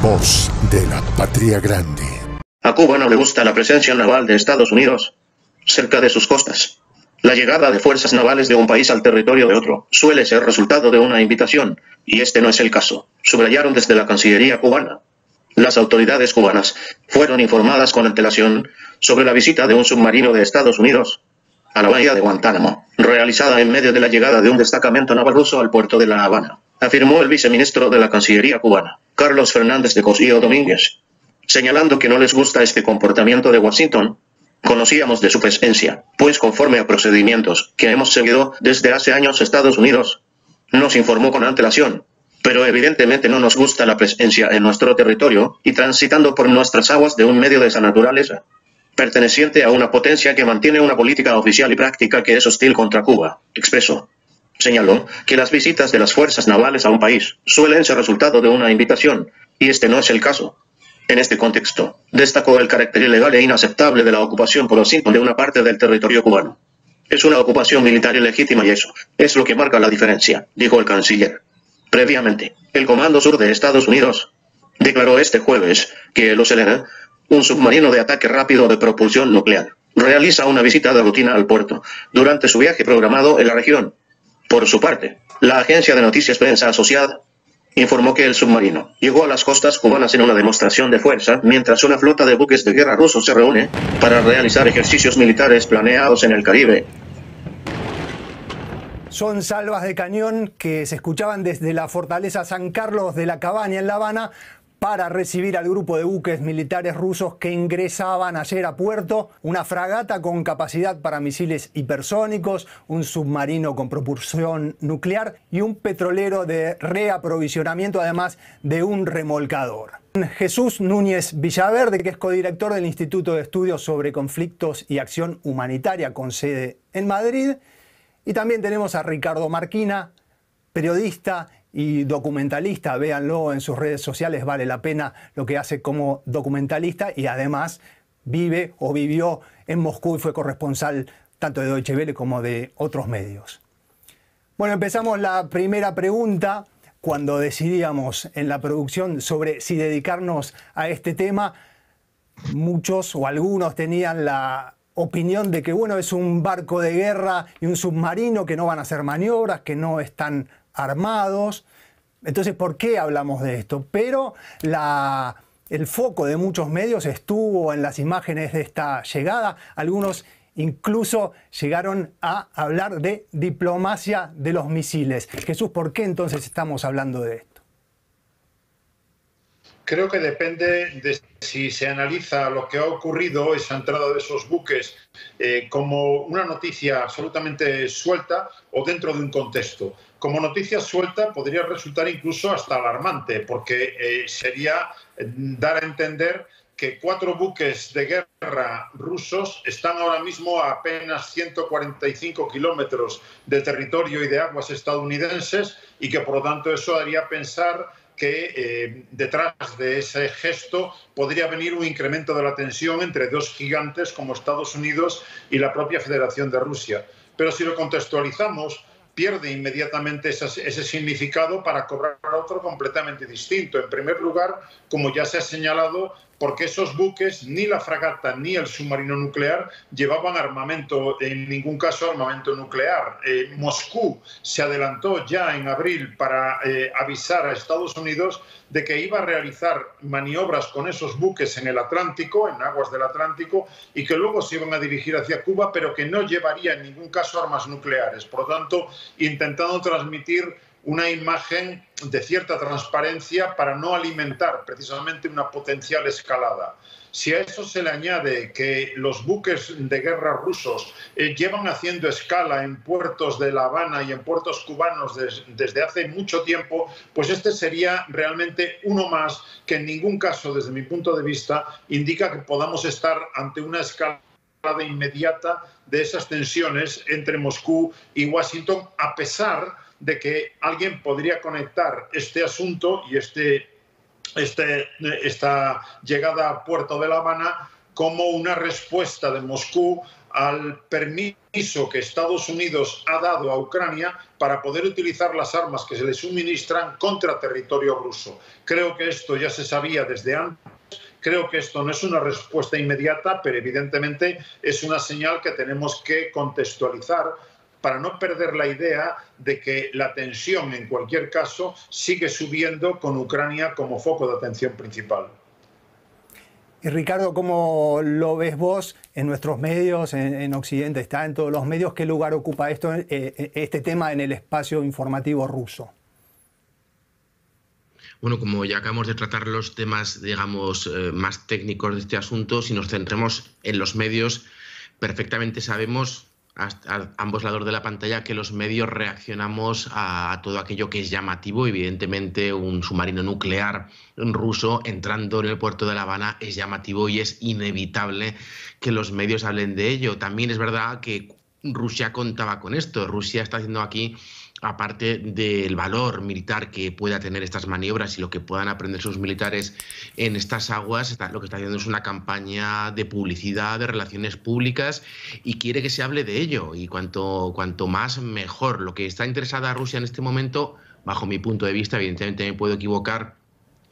voz de la patria grande. A Cuba no le gusta la presencia naval de Estados Unidos cerca de sus costas. La llegada de fuerzas navales de un país al territorio de otro suele ser resultado de una invitación, y este no es el caso, subrayaron desde la Cancillería cubana. Las autoridades cubanas fueron informadas con antelación sobre la visita de un submarino de Estados Unidos a la bahía de Guantánamo, realizada en medio de la llegada de un destacamento naval ruso al puerto de La Habana, afirmó el viceministro de la Cancillería cubana, Carlos Fernández de Cosío Domínguez, señalando que no les gusta este comportamiento de Washington. Conocíamos de su presencia, pues conforme a procedimientos que hemos seguido desde hace años, Estados Unidos nos informó con antelación, pero evidentemente no nos gusta la presencia en nuestro territorio y transitando por nuestras aguas de un medio de esa naturaleza, perteneciente a una potencia que mantiene una política oficial y práctica que es hostil contra Cuba, expresó. Señaló que las visitas de las fuerzas navales a un país suelen ser resultado de una invitación, y este no es el caso. En este contexto, destacó el carácter ilegal e inaceptable de la ocupación por Washington de una parte del territorio cubano. Es una ocupación militar ilegítima y eso es lo que marca la diferencia, dijo el canciller. Previamente, el Comando Sur de Estados Unidos declaró este jueves que el Ocelana, un submarino de ataque rápido de propulsión nuclear, realiza una visita de rutina al puerto durante su viaje programado en la región. Por su parte, la agencia de noticias Prensa Asociada informó que el submarino llegó a las costas cubanas en una demostración de fuerza mientras una flota de buques de guerra rusos se reúne para realizar ejercicios militares planeados en el Caribe. Son salvas de cañón que se escuchaban desde la fortaleza San Carlos de la Cabaña en La Habana para recibir al grupo de buques militares rusos que ingresaban ayer a puerto, una fragata con capacidad para misiles hipersónicos, un submarino con propulsión nuclear y un petrolero de reaprovisionamiento, además de un remolcador. Jesús Núñez Villaverde, que es codirector del Instituto de Estudios sobre Conflictos y Acción Humanitaria con sede en Madrid. Y también tenemos a Ricardo Marquina, periodista y documentalista. Véanlo en sus redes sociales, vale la pena lo que hace como documentalista, y además vive o vivió en Moscú y fue corresponsal tanto de Deutsche Welle como de otros medios. Bueno, empezamos la primera pregunta. Cuando decidíamos en la producción sobre si dedicarnos a este tema, muchos o algunos tenían la opinión de que bueno, es un barco de guerra y un submarino que no van a hacer maniobras, que no están armados. Entonces, ¿por qué hablamos de esto? Pero el foco de muchos medios estuvo en las imágenes de esta llegada. Algunos incluso llegaron a hablar de diplomacia de los misiles. Jesús, ¿por qué entonces estamos hablando de esto? Creo que depende de si se analiza lo que ha ocurrido, esa entrada de esos buques, como una noticia absolutamente suelta o dentro de un contexto. Como noticia suelta podría resultar incluso hasta alarmante, porque sería dar a entender que 4 buques de guerra rusos están ahora mismo a apenas 145 kilómetros de territorio y de aguas estadounidenses, y que por lo tanto eso haría pensar que detrás de ese gesto podría venir un incremento de la tensión entre dos gigantes como Estados Unidos y la propia Federación de Rusia. Pero si lo contextualizamos, pierde inmediatamente ese significado para cobrar otro completamente distinto. En primer lugar, como ya se ha señalado, porque esos buques, ni la fragata ni el submarino nuclear, llevaban armamento, en ningún caso armamento nuclear. Moscú se adelantó ya en abril para avisar a Estados Unidos de que iba a realizar maniobras con esos buques en el Atlántico, en aguas del Atlántico, y que luego se iban a dirigir hacia Cuba, pero que no llevaría en ningún caso armas nucleares. Por lo tanto, intentando transmitir una imagen de cierta transparencia para no alimentar precisamente una potencial escalada. Si a eso se le añade que los buques de guerra rusos llevan haciendo escala en puertos de La Habana y en puertos cubanos desde hace mucho tiempo, pues este sería realmente uno más que en ningún caso, desde mi punto de vista, indica que podamos estar ante una escalada inmediata de esas tensiones entre Moscú y Washington, a pesar de que alguien podría conectar este asunto y esta llegada a Puerto de La Habana como una respuesta de Moscú al permiso que Estados Unidos ha dado a Ucrania para poder utilizar las armas que se le suministran contra territorio ruso. Creo que esto ya se sabía desde antes. Creo que esto no es una respuesta inmediata, pero evidentemente es una señal que tenemos que contextualizar para no perder la idea de que la tensión, en cualquier caso, sigue subiendo con Ucrania como foco de atención principal. Y Ricardo, ¿cómo lo ves vos en nuestros medios, en Occidente? ¿Está en todos los medios? ¿Qué lugar ocupa este tema en el espacio informativo ruso? Bueno, como ya acabamos de tratar los temas, digamos, más técnicos de este asunto, si nos centremos en los medios, perfectamente sabemos a ambos lados de la pantalla que los medios reaccionamos a todo aquello que es llamativo. Evidentemente, un submarino nuclear ruso entrando en el puerto de La Habana es llamativo y es inevitable que los medios hablen de ello. También es verdad que Rusia contaba con esto. Rusia está haciendo aquí, aparte del valor militar que pueda tener estas maniobras y lo que puedan aprender sus militares en estas aguas, lo que está haciendo es una campaña de publicidad, de relaciones públicas, y quiere que se hable de ello, y cuanto más mejor. Lo que está interesada Rusia en este momento, bajo mi punto de vista, evidentemente me puedo equivocar,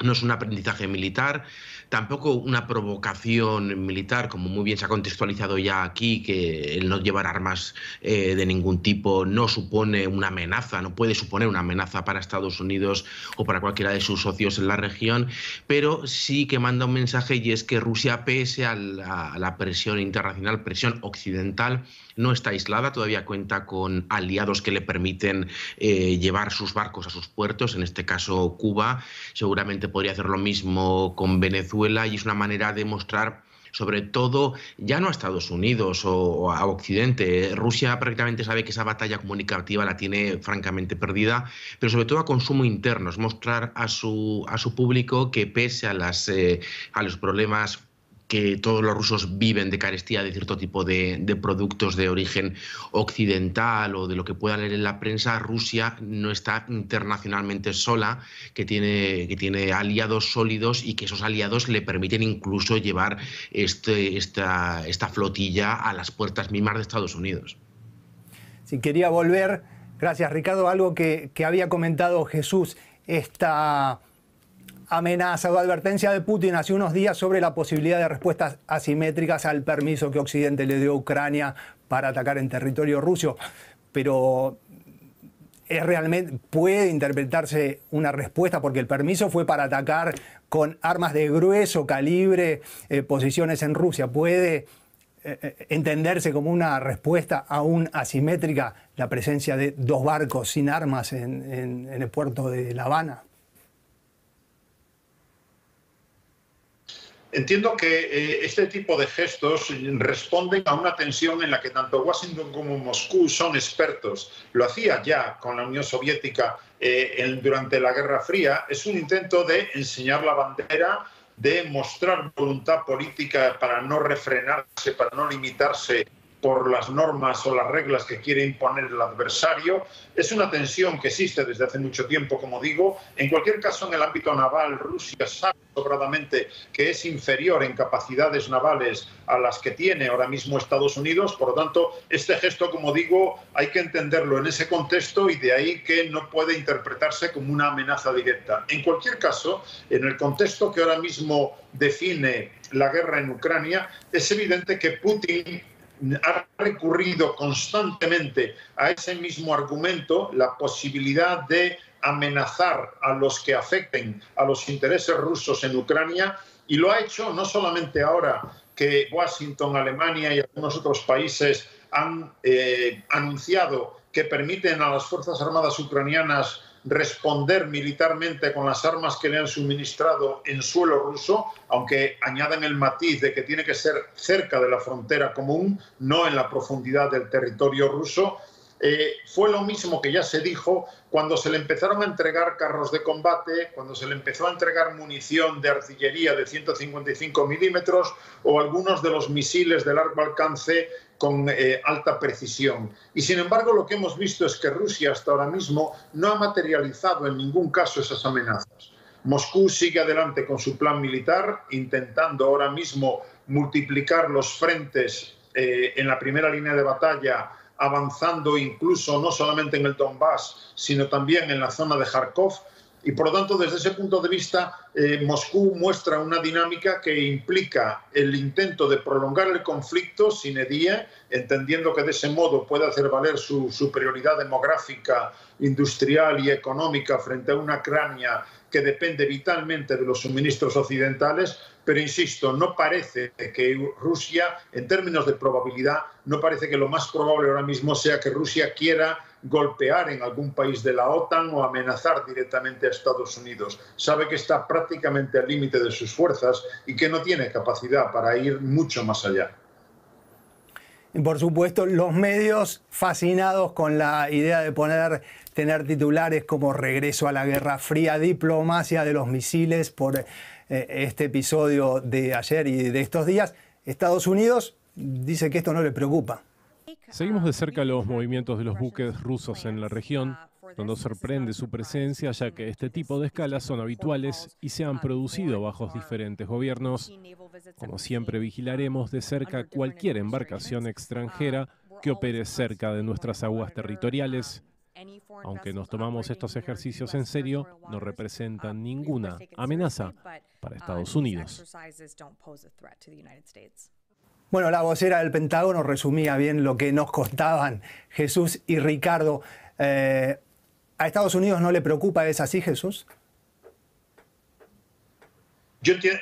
no es un aprendizaje militar, tampoco una provocación militar, como muy bien se ha contextualizado ya aquí, que el no llevar armas de ningún tipo no supone una amenaza, no puede suponer una amenaza para Estados Unidos o para cualquiera de sus socios en la región, pero sí que manda un mensaje, y es que Rusia, pese a la presión internacional, presión occidental, no está aislada, todavía cuenta con aliados que le permiten llevar sus barcos a sus puertos, en este caso Cuba. Seguramente podría hacer lo mismo con Venezuela, y es una manera de mostrar, sobre todo, ya no a Estados Unidos o a Occidente. Rusia prácticamente sabe que esa batalla comunicativa la tiene francamente perdida, pero sobre todo a consumo interno, es mostrar a su público que, pese a los problemas que todos los rusos viven de carestía de cierto tipo de productos de origen occidental o de lo que puedan leer en la prensa, Rusia no está internacionalmente sola, que tiene aliados sólidos, y que esos aliados le permiten incluso llevar esta flotilla a las puertas mismas de Estados Unidos. Si quería volver, gracias Ricardo, algo que había comentado Jesús, esta amenaza o advertencia de Putin hace unos días sobre la posibilidad de respuestas asimétricas al permiso que Occidente le dio a Ucrania para atacar en territorio ruso. Pero realmente puede interpretarse una respuesta, porque el permiso fue para atacar con armas de grueso calibre posiciones en Rusia. ¿Puede entenderse como una respuesta aún asimétrica la presencia de dos barcos sin armas en el puerto de La Habana? Entiendo que este tipo de gestos responden a una tensión en la que tanto Washington como Moscú son expertos. Lo hacía ya con la Unión Soviética durante la Guerra Fría. Es un intento de enseñar la bandera, de mostrar voluntad política para no refrenarse, para no limitarse por las normas o las reglas que quiere imponer el adversario. Es una tensión que existe desde hace mucho tiempo, como digo. En cualquier caso, en el ámbito naval, Rusia sabe sobradamente que es inferior en capacidades navales a las que tiene ahora mismo Estados Unidos. Por lo tanto, este gesto, como digo, hay que entenderlo en ese contexto, y de ahí que no puede interpretarse como una amenaza directa. En cualquier caso, en el contexto que ahora mismo define la guerra en Ucrania, es evidente que Putin ha recurrido constantemente a ese mismo argumento, la posibilidad de amenazar a los que afecten a los intereses rusos en Ucrania, y lo ha hecho no solamente ahora que Washington, Alemania y algunos otros países han anunciado que permiten a las Fuerzas Armadas ucranianas responder militarmente con las armas que le han suministrado en suelo ruso, aunque añaden el matiz de que tiene que ser cerca de la frontera común, no en la profundidad del territorio ruso. Fue lo mismo que ya se dijo cuando se le empezaron a entregar carros de combate, cuando se le empezó a entregar munición de artillería de 155 milímetros o algunos de los misiles de largo alcance con alta precisión. Y sin embargo, lo que hemos visto es que Rusia hasta ahora mismo no ha materializado en ningún caso esas amenazas. Moscú sigue adelante con su plan militar, intentando ahora mismo multiplicar los frentes en la primera línea de batalla, avanzando incluso no solamente en el Donbass, sino también en la zona de Kharkov. Y por lo tanto, desde ese punto de vista, Moscú muestra una dinámica que implica el intento de prolongar el conflicto sine die, entendiendo que de ese modo puede hacer valer su superioridad demográfica, industrial y económica frente a una Ucrania que depende vitalmente de los suministros occidentales. Pero insisto, no parece que Rusia, en términos de probabilidad, no parece que lo más probable ahora mismo sea que Rusia quiera golpear en algún país de la OTAN o amenazar directamente a Estados Unidos. Sabe que está prácticamente al límite de sus fuerzas y que no tiene capacidad para ir mucho más allá. Y por supuesto, los medios fascinados con la idea de tener titulares como regreso a la Guerra Fría, diplomacia de los misiles por este episodio de ayer y de estos días. Estados Unidos dice que esto no le preocupa. Seguimos de cerca los movimientos de los buques rusos en la región. No nos sorprende su presencia, ya que este tipo de escalas son habituales y se han producido bajo diferentes gobiernos. Como siempre, vigilaremos de cerca cualquier embarcación extranjera que opere cerca de nuestras aguas territoriales. Aunque nos tomamos estos ejercicios en serio, no representan ninguna amenaza para Estados Unidos. Bueno, la vocera del Pentágono resumía bien lo que nos contaban Jesús y Ricardo. ¿A Estados Unidos no le preocupa? ¿Es así, Jesús?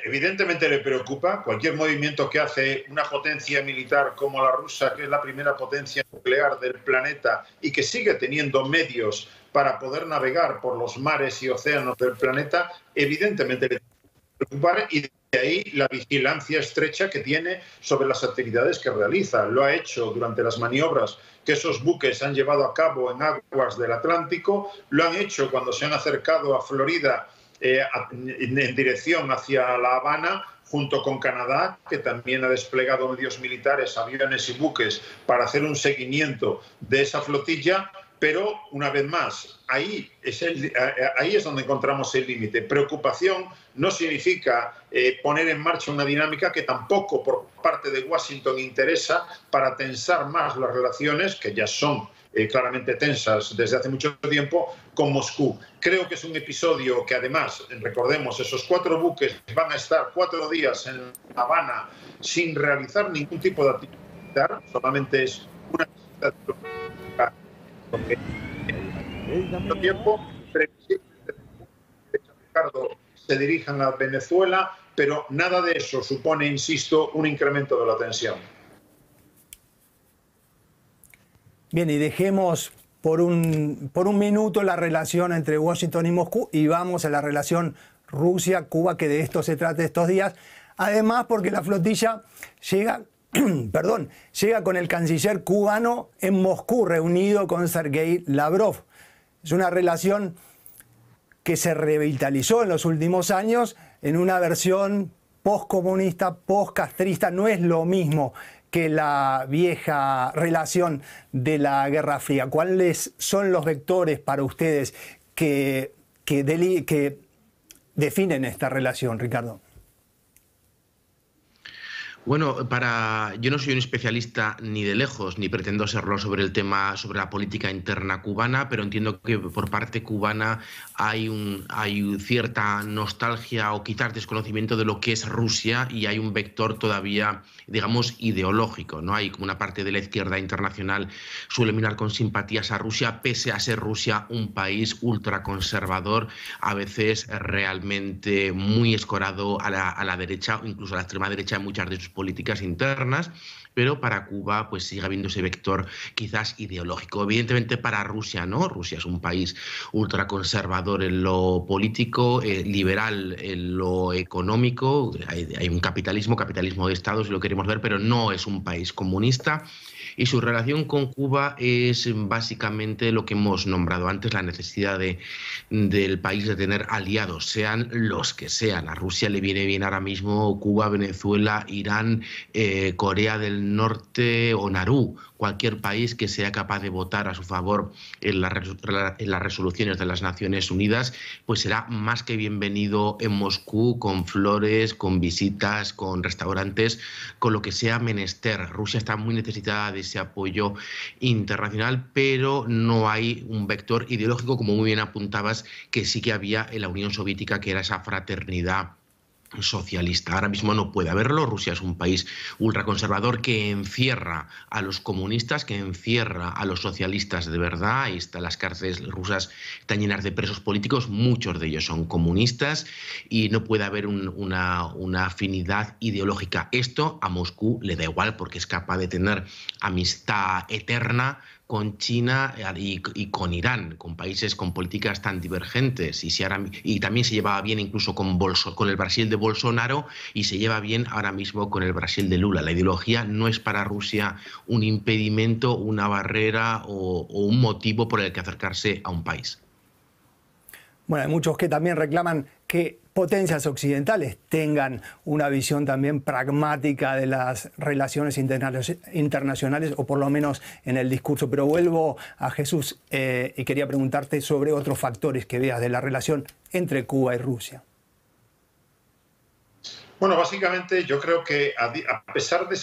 Evidentemente le preocupa cualquier movimiento que hace una potencia militar como la rusa, que es la primera potencia nuclear del planeta y que sigue teniendo medios para poder navegar por los mares y océanos del planeta, evidentemente le preocupa, y de ahí la vigilancia estrecha que tiene sobre las actividades que realiza. Lo ha hecho durante las maniobras que esos buques han llevado a cabo en aguas del Atlántico, lo han hecho cuando se han acercado a Florida en dirección hacia La Habana, junto con Canadá, que también ha desplegado medios militares, aviones y buques para hacer un seguimiento de esa flotilla. Pero, una vez más, ahí es donde encontramos el límite. Preocupación no significa poner en marcha una dinámica que tampoco por parte de Washington interesa para tensar más las relaciones, que ya son claramente tensas desde hace mucho tiempo, con Moscú. Creo que es un episodio que, además, recordemos, esos 4 buques van a estar 4 días en La Habana sin realizar ningún tipo de actividad, solamente es una visita diplomática, porque en mucho tiempo Ricardo se dirijan a Venezuela, pero nada de eso supone, insisto, un incremento de la tensión. Bien, y dejemos por un minuto la relación entre Washington y Moscú y vamos a la relación Rusia-Cuba, que de esto se trata estos días. Además, porque la flotilla llega con el canciller cubano en Moscú, reunido con Sergei Lavrov. Es una relación que se revitalizó en los últimos años en una versión postcomunista, postcastrista. No es lo mismo que la vieja relación de la Guerra Fría. ¿Cuáles son los vectores para ustedes que definen esta relación, Ricardo? Bueno, yo no soy un especialista ni de lejos, ni pretendo serlo sobre el tema, sobre la política interna cubana, pero entiendo que por parte cubana hay cierta nostalgia o quizás desconocimiento de lo que es Rusia, y hay un vector todavía, digamos, ideológico, ¿no? Hay como una parte de la izquierda internacional suele mirar con simpatías a Rusia, pese a ser Rusia un país ultraconservador, a veces realmente muy escorado a la derecha o incluso a la extrema derecha en muchas de sus políticas internas, pero para Cuba pues sigue habiendo ese vector quizás ideológico. Evidentemente para Rusia no, Rusia es un país ultraconservador en lo político, liberal en lo económico, hay un capitalismo de Estado si lo queremos ver, pero no es un país comunista. Y su relación con Cuba es básicamente lo que hemos nombrado antes, la necesidad del país de tener aliados, sean los que sean. A Rusia le viene bien ahora mismo Cuba, Venezuela, Irán, Corea del del Norte o Nauru, cualquier país que sea capaz de votar a su favor en las resoluciones de las Naciones Unidas, pues será más que bienvenido en Moscú, con flores, con visitas, con restaurantes, con lo que sea menester. Rusia está muy necesitada de ese apoyo internacional, pero no hay un vector ideológico, como muy bien apuntabas, que sí que había en la Unión Soviética, que era esa fraternidad socialista. Ahora mismo no puede haberlo. Rusia es un país ultraconservador que encierra a los comunistas, que encierra a los socialistas de verdad. Las cárceles rusas están llenas de presos políticos, muchos de ellos son comunistas, y no puede haber una afinidad ideológica. Esto a Moscú le da igual, porque es capaz de tener amistad eterna con China y con Irán, con países con políticas tan divergentes, y también se llevaba bien incluso con el Brasil de Bolsonaro, y se lleva bien ahora mismo con el Brasil de Lula. La ideología no es para Rusia un impedimento, una barrera o un motivo por el que acercarse a un país. Bueno, hay muchos que también reclaman que potencias occidentales tengan una visión también pragmática de las relaciones internacionales, o por lo menos en el discurso. Pero vuelvo a Jesús y quería preguntarte sobre otros factores que veas de la relación entre Cuba y Rusia. Bueno, básicamente yo creo que a pesar de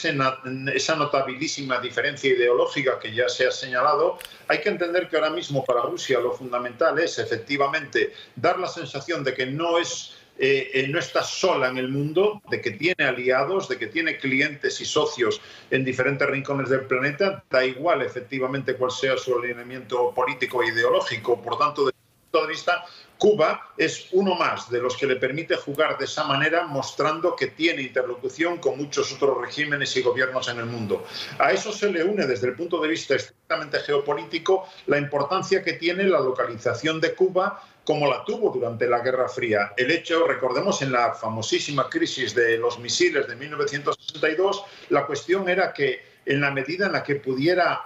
esa notabilísima diferencia ideológica que ya se ha señalado, hay que entender que ahora mismo para Rusia lo fundamental es efectivamente dar la sensación de que no está sola en el mundo, de que tiene aliados, de que tiene clientes y socios en diferentes rincones del planeta. Da igual efectivamente cuál sea su alineamiento político e ideológico. Por tanto, desde mi punto de vista, Cuba es uno más de los que le permite jugar de esa manera, mostrando que tiene interlocución con muchos otros regímenes y gobiernos en el mundo. A eso se le une, desde el punto de vista estrictamente geopolítico, la importancia que tiene la localización de Cuba, como la tuvo durante la Guerra Fría. El hecho, recordemos, en la famosísima crisis de los misiles de 1962, la cuestión era que en la medida en la que pudiera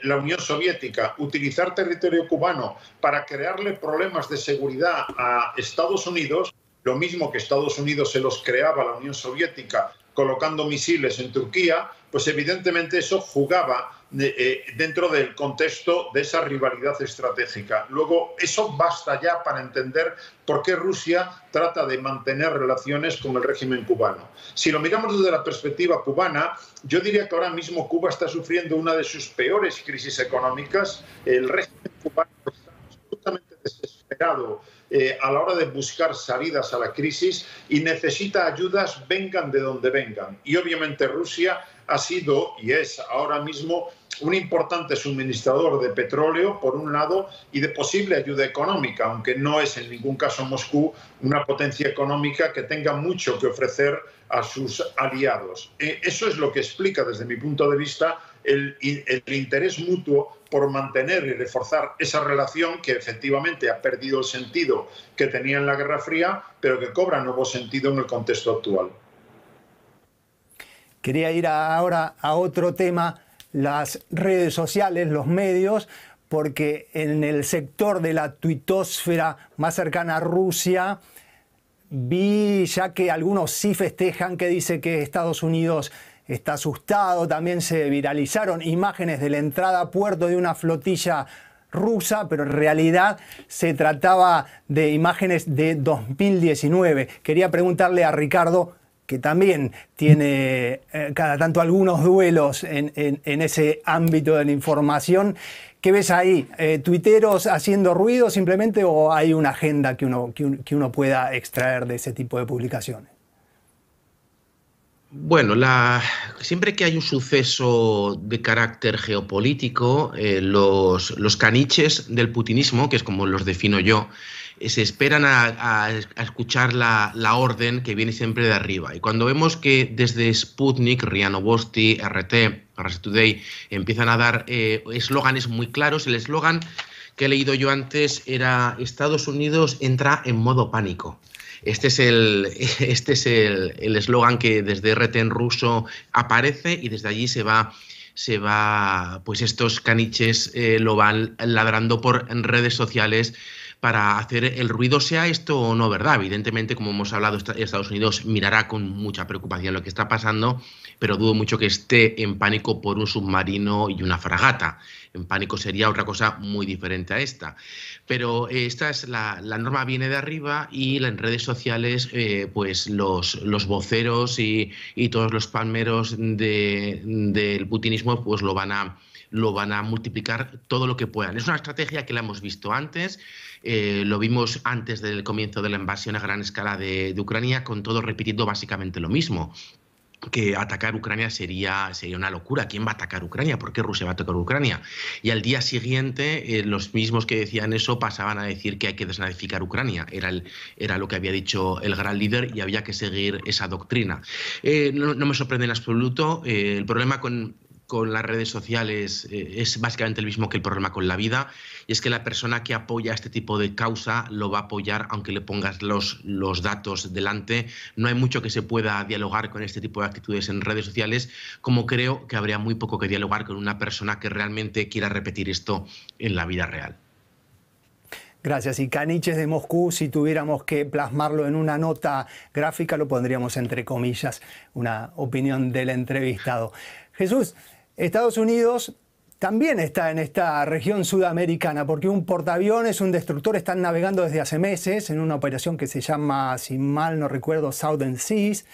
la Unión Soviética utilizar territorio cubano para crearle problemas de seguridad a Estados Unidos, lo mismo que Estados Unidos se los creaba a la Unión Soviética colocando misiles en Turquía, pues evidentemente eso jugaba dentro del contexto de esa rivalidad estratégica. Luego, eso basta ya para entender por qué Rusia trata de mantener relaciones con el régimen cubano. Si lo miramos desde la perspectiva cubana, yo diría que ahora mismo Cuba está sufriendo una de sus peores crisis económicas. El régimen cubano está absolutamente desesperado a la hora de buscar salidas a la crisis y necesita ayudas, vengan de donde vengan. Y obviamente Rusia ha sido y es ahora mismo un importante suministrador de petróleo, por un lado, y de posible ayuda económica, aunque no es en ningún caso Moscú una potencia económica que tenga mucho que ofrecer a sus aliados. Eso es lo que explica, desde mi punto de vista, el interés mutuo por mantener y reforzar esa relación que efectivamente ha perdido el sentido que tenía en la Guerra Fría, pero que cobra nuevo sentido en el contexto actual. Quería ir ahora a otro tema, las redes sociales, los medios, porque en el sector de la tuitosfera más cercana a Rusia vi ya que algunos sí festejan, que dice que Estados Unidos está asustado. También se viralizaron imágenes de la entrada a puerto de una flotilla rusa, pero en realidad se trataba de imágenes de 2019. Quería preguntarle a Ricardo, que también tiene cada tanto algunos duelos en ese ámbito de la información. ¿Qué ves ahí? ¿Tuiteros haciendo ruido simplemente, o hay una agenda que uno pueda extraer de ese tipo de publicaciones? Bueno, siempre que hay un suceso de carácter geopolítico, los caniches del putinismo, que es como los defino yo, se esperan a escuchar la orden que viene siempre de arriba. Y cuando vemos que desde Sputnik, RIA Novosti, RT, Russia Today, empiezan a dar eslóganes muy claros, el eslogan que he leído yo antes era: Estados Unidos entra en modo pánico. Este es el eslogan que desde RT en ruso aparece, y desde allí se va, pues estos caniches lo van ladrando por redes sociales para hacer el ruido, sea esto o no verdad. Evidentemente, como hemos hablado, Estados Unidos mirará con mucha preocupación lo que está pasando, pero dudo mucho que esté en pánico por un submarino y una fragata. En pánico sería otra cosa muy diferente a esta. Pero esta es la norma, viene de arriba, y en redes sociales pues los voceros y todos los palmeros del putinismo pues lo van a multiplicar todo lo que puedan. Es una estrategia que la hemos visto antes, lo vimos antes del comienzo de la invasión a gran escala de Ucrania, con todos repitiendo básicamente lo mismo, que atacar Ucrania sería una locura. ¿Quién va a atacar Ucrania? ¿Por qué Rusia va a atacar Ucrania? Y al día siguiente, los mismos que decían eso pasaban a decir que hay que desnazificar Ucrania. Era lo que había dicho el gran líder, y había que seguir esa doctrina. No me sorprende en absoluto. El problema con las redes sociales es básicamente el mismo que el problema con la vida, y es que la persona que apoya este tipo de causa lo va a apoyar aunque le pongas los datos delante. No hay mucho que se pueda dialogar con este tipo de actitudes en redes sociales, como creo que habría muy poco que dialogar con una persona que realmente quiera repetir esto en la vida real. Gracias. Y Caniches de Moscú, si tuviéramos que plasmarlo en una nota gráfica, lo pondríamos entre comillas, una opinión del entrevistado. Jesús, Estados Unidos también está en esta región sudamericana, porque un portaaviones, un destructor, están navegando desde hace meses en una operación que se llama, si mal no recuerdo, Southern Seas,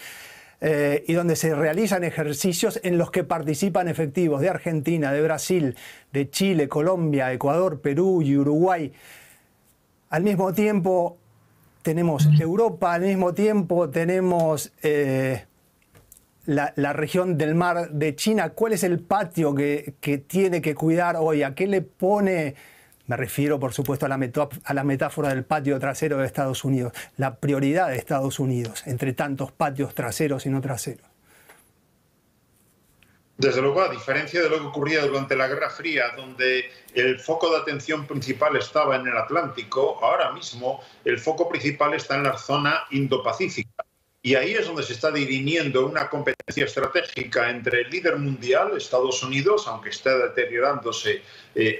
y donde se realizan ejercicios en los que participan efectivos de Argentina, de Brasil, de Chile, Colombia, Ecuador, Perú y Uruguay. Al mismo tiempo tenemos Europa, al mismo tiempo tenemos la región del mar de China. ¿Cuál es el patio que tiene que cuidar hoy? ¿A qué le pone? Me refiero, por supuesto, a la metáfora del patio trasero de Estados Unidos. La prioridad de Estados Unidos entre tantos patios traseros y no traseros. Desde luego, a diferencia de lo que ocurría durante la Guerra Fría, donde el foco de atención principal estaba en el Atlántico, ahora mismo el foco principal está en la zona Indo-Pacífica. Y ahí es donde se está dirimiendo una competencia estratégica entre el líder mundial, Estados Unidos, aunque esté deteriorándose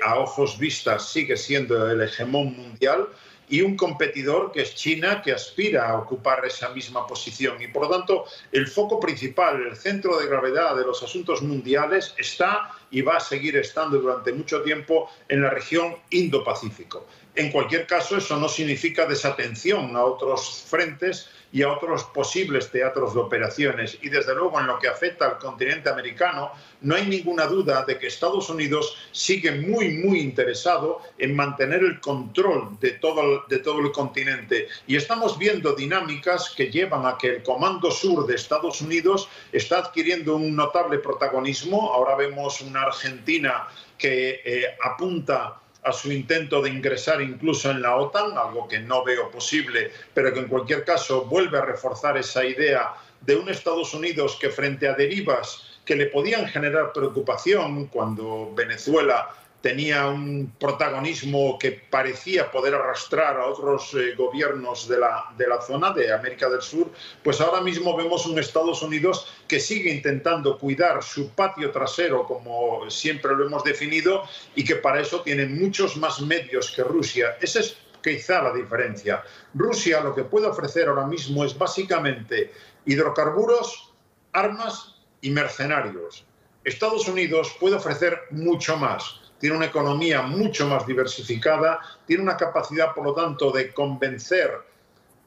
a ojos vistas, sigue siendo el hegemón mundial, y un competidor que es China, que aspira a ocupar esa misma posición. Y por lo tanto, el foco principal, el centro de gravedad de los asuntos mundiales está y va a seguir estando durante mucho tiempo en la región Indo-Pacífico. En cualquier caso, eso no significa desatención a otros frentes y a otros posibles teatros de operaciones. Y desde luego, en lo que afecta al continente americano, no hay ninguna duda de que Estados Unidos sigue muy interesado en mantener el control de todo el continente. Y estamos viendo dinámicas que llevan a que el Comando Sur de Estados Unidos está adquiriendo un notable protagonismo. Ahora vemos una Argentina que apunta a su intento de ingresar incluso en la OTAN, algo que no veo posible, pero que en cualquier caso vuelve a reforzar esa idea de un Estados Unidos que, frente a derivas que le podían generar preocupación, cuando Venezuela tenía un protagonismo que parecía poder arrastrar a otros gobiernos de la zona de América del Sur, pues ahora mismo vemos un Estados Unidos que sigue intentando cuidar su patio trasero, como siempre lo hemos definido, y que para eso tiene muchos más medios que Rusia. Esa es quizá la diferencia. Rusia lo que puede ofrecer ahora mismo es básicamente hidrocarburos, armas y mercenarios. Estados Unidos puede ofrecer mucho más. Tiene una economía mucho más diversificada, tiene una capacidad, por lo tanto, de convencer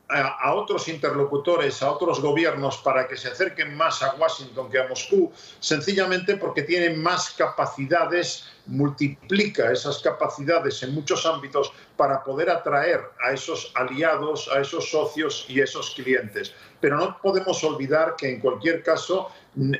a otros interlocutores, a otros gobiernos, para que se acerquen más a Washington que a Moscú, sencillamente porque tiene más capacidades, multiplica esas capacidades en muchos ámbitos para poder atraer a esos aliados, a esos socios y a esos clientes. Pero no podemos olvidar que, en cualquier caso,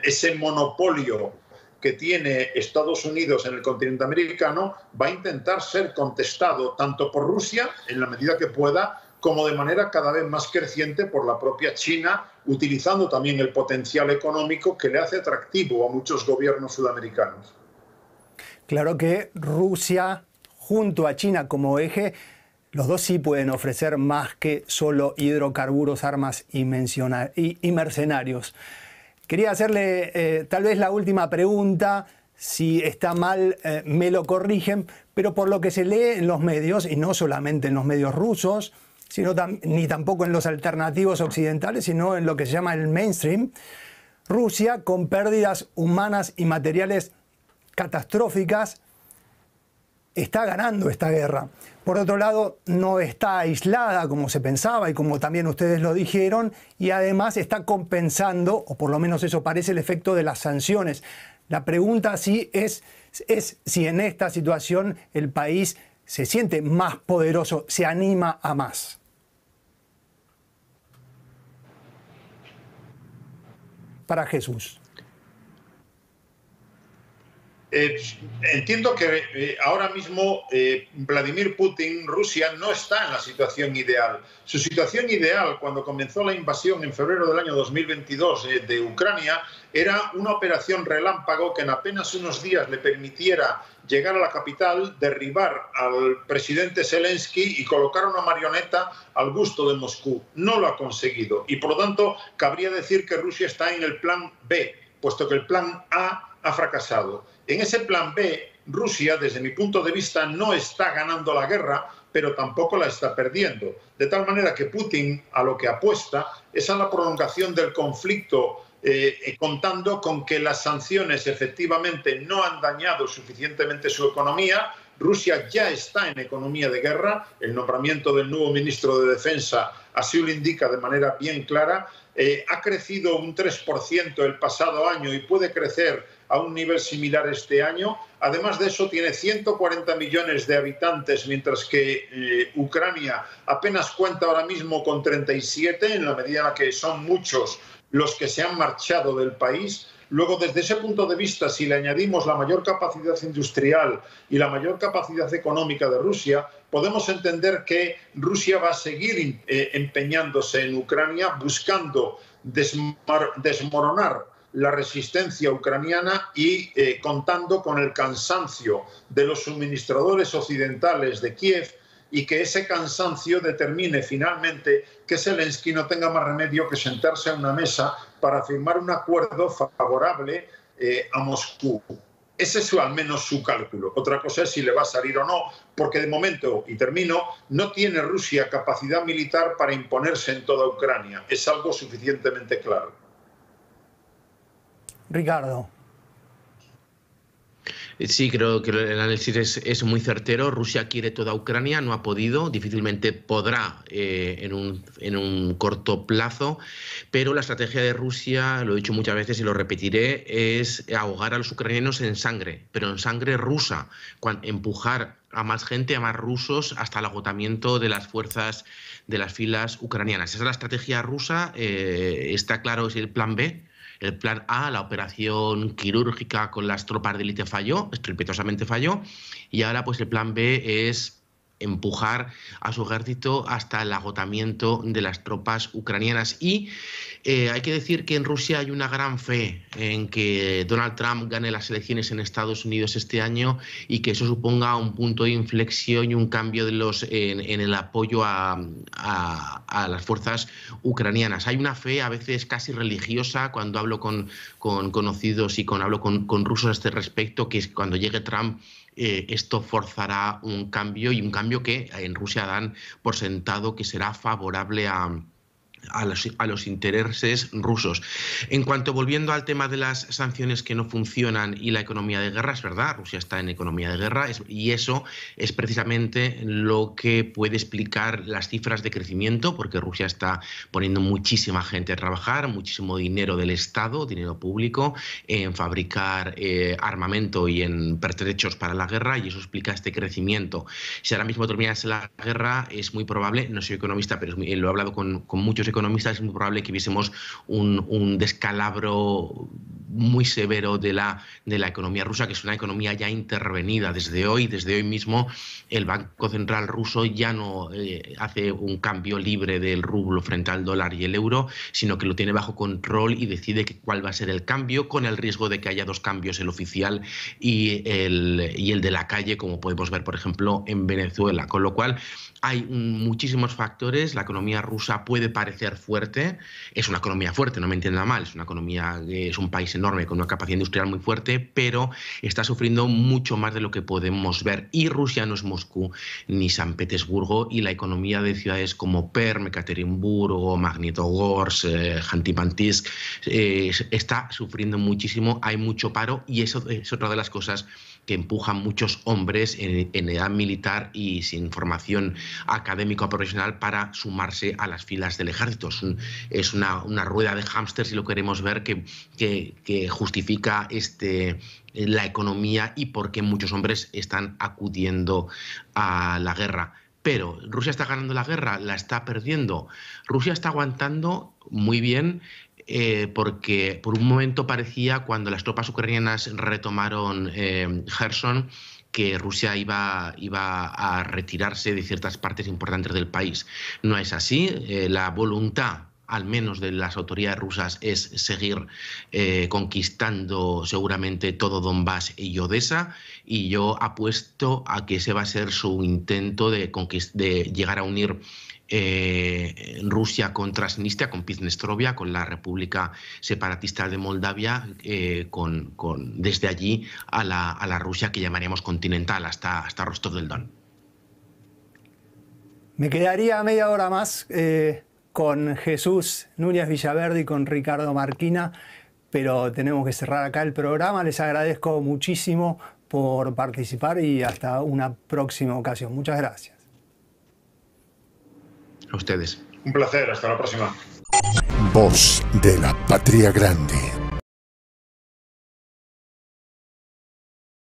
ese monopolio que tiene Estados Unidos en el continente americano va a intentar ser contestado tanto por Rusia, en la medida que pueda, como de manera cada vez más creciente por la propia China, utilizando también el potencial económico que le hace atractivo a muchos gobiernos sudamericanos. Claro que Rusia, junto a China como eje, los dos sí pueden ofrecer más que solo hidrocarburos, armas y mercenarios. Quería hacerle tal vez la última pregunta. Si está mal, me lo corrigen, pero por lo que se lee en los medios, y no solamente en los medios rusos, ni tampoco en los alternativos occidentales, sino en lo que se llama el mainstream, Rusia, con pérdidas humanas y materiales catastróficas, está ganando esta guerra. Por otro lado, no está aislada como se pensaba y como también ustedes lo dijeron, y además está compensando, o por lo menos eso parece, el efecto de las sanciones. La pregunta sí es si en esta situación el país se siente más poderoso, se anima a más. Para Jesús. Entiendo que ahora mismo Vladimir Putin, Rusia, no está en la situación ideal. Su situación ideal, cuando comenzó la invasión en febrero del año 2022 de Ucrania, era una operación relámpago que en apenas unos días le permitiera llegar a la capital, derribar al presidente Zelensky y colocar una marioneta al gusto de Moscú. No lo ha conseguido y, por lo tanto, cabría decir que Rusia está en el plan B, puesto que el plan A ha fracasado. En ese plan B, Rusia, desde mi punto de vista, no está ganando la guerra, pero tampoco la está perdiendo. De tal manera que Putin a lo que apuesta es a la prolongación del conflicto, contando con que las sanciones efectivamente no han dañado suficientemente su economía. Rusia ya está en economía de guerra. El nombramiento del nuevo ministro de Defensa así lo indica de manera bien clara. Ha crecido un 3% el pasado año y puede crecer a un nivel similar este año. Además de eso, tiene 140 millones de habitantes, mientras que Ucrania apenas cuenta ahora mismo con 37, en la medida en la que son muchos los que se han marchado del país. Luego, desde ese punto de vista, si le añadimos la mayor capacidad industrial y la mayor capacidad económica de Rusia, podemos entender que Rusia va a seguir empeñándose en Ucrania, buscando desmoronar la resistencia ucraniana y contando con el cansancio de los suministradores occidentales de Kiev, y que ese cansancio determine finalmente que Zelensky no tenga más remedio que sentarse a una mesa para firmar un acuerdo favorable a Moscú. Ese es al menos su cálculo. Otra cosa es si le va a salir o no, porque de momento, y termino, no tiene Rusia capacidad militar para imponerse en toda Ucrania. Es algo suficientemente claro. Ricardo. Sí, creo que el análisis es muy certero. Rusia quiere toda Ucrania, no ha podido, difícilmente podrá en un corto plazo, pero la estrategia de Rusia, lo he dicho muchas veces y lo repetiré, es ahogar a los ucranianos en sangre, pero en sangre rusa, empujar a más gente, a más rusos, hasta el agotamiento de las fuerzas de las filas ucranianas. Esa es la estrategia rusa, está claro, es el plan B. El plan A, la operación quirúrgica con las tropas de élite falló, estrepitosamente falló, y ahora pues el plan B es empujar a su ejército hasta el agotamiento de las tropas ucranianas. Y hay que decir que en Rusia hay una gran fe en que Donald Trump gane las elecciones en Estados Unidos este año y que eso suponga un punto de inflexión y un cambio en el apoyo a las fuerzas ucranianas. Hay una fe a veces casi religiosa cuando hablo con conocidos y hablo con rusos a este respecto, que es cuando llegue Trump esto forzará un cambio, y un cambio que en Rusia dan por sentado que será favorable a los intereses rusos. En cuanto, volviendo al tema de las sanciones que no funcionan y la economía de guerra, es verdad, Rusia está en economía de guerra y eso es precisamente lo que puede explicar las cifras de crecimiento, porque Rusia está poniendo muchísima gente a trabajar, muchísimo dinero del Estado, dinero público, en fabricar armamento y en pertrechos para la guerra, y eso explica este crecimiento. Si ahora mismo terminase la guerra, es muy probable, no soy economista, pero lo he hablado con muchos economistas, es muy probable que viésemos un descalabro muy severo de la economía rusa, que es una economía ya intervenida desde hoy. Desde hoy mismo el Banco Central ruso ya no hace un cambio libre del rublo frente al dólar y el euro, sino que lo tiene bajo control y decide cuál va a ser el cambio, con el riesgo de que haya dos cambios, el oficial y el de la calle, como podemos ver, por ejemplo, en Venezuela. Con lo cual hay muchísimos factores. La economía rusa puede parecer fuerte, es una economía fuerte, no me entienda mal, es una economía, es un país enorme, enorme, con una capacidad industrial muy fuerte, pero está sufriendo mucho más de lo que podemos ver. Y Rusia no es Moscú ni San Petersburgo, y la economía de ciudades como Perm, Ekaterimburgo, Magnitogorsk, Khanty-Mansisk está sufriendo muchísimo. Hay mucho paro, y eso es otra de las cosas que empujan muchos hombres en edad militar y sin formación académica o profesional para sumarse a las filas del ejército. Es una rueda de hámster, si lo queremos ver, que justifica la economía y por qué muchos hombres están acudiendo a la guerra. Pero ¿Rusia está ganando la guerra? ¿La está perdiendo? Rusia está aguantando muy bien, porque por un momento parecía, cuando las tropas ucranianas retomaron Kherson, que Rusia iba a retirarse de ciertas partes importantes del país. No es así. La voluntad, al menos de las autoridades rusas, es seguir conquistando seguramente todo Donbass y Odessa, y yo apuesto a que ese va a ser su intento de llegar a unir Rusia con Transnistria, con Piednestrovia, con la República Separatista de Moldavia, desde allí a la Rusia que llamaríamos continental, hasta Rostov del Don. Me quedaría media hora más con Jesús Núñez Villaverde y con Ricardo Marquina, pero tenemos que cerrar acá el programa. Les agradezco muchísimo por participar y hasta una próxima ocasión. Muchas gracias. A ustedes. Un placer, hasta la próxima. Voz de la Patria Grande.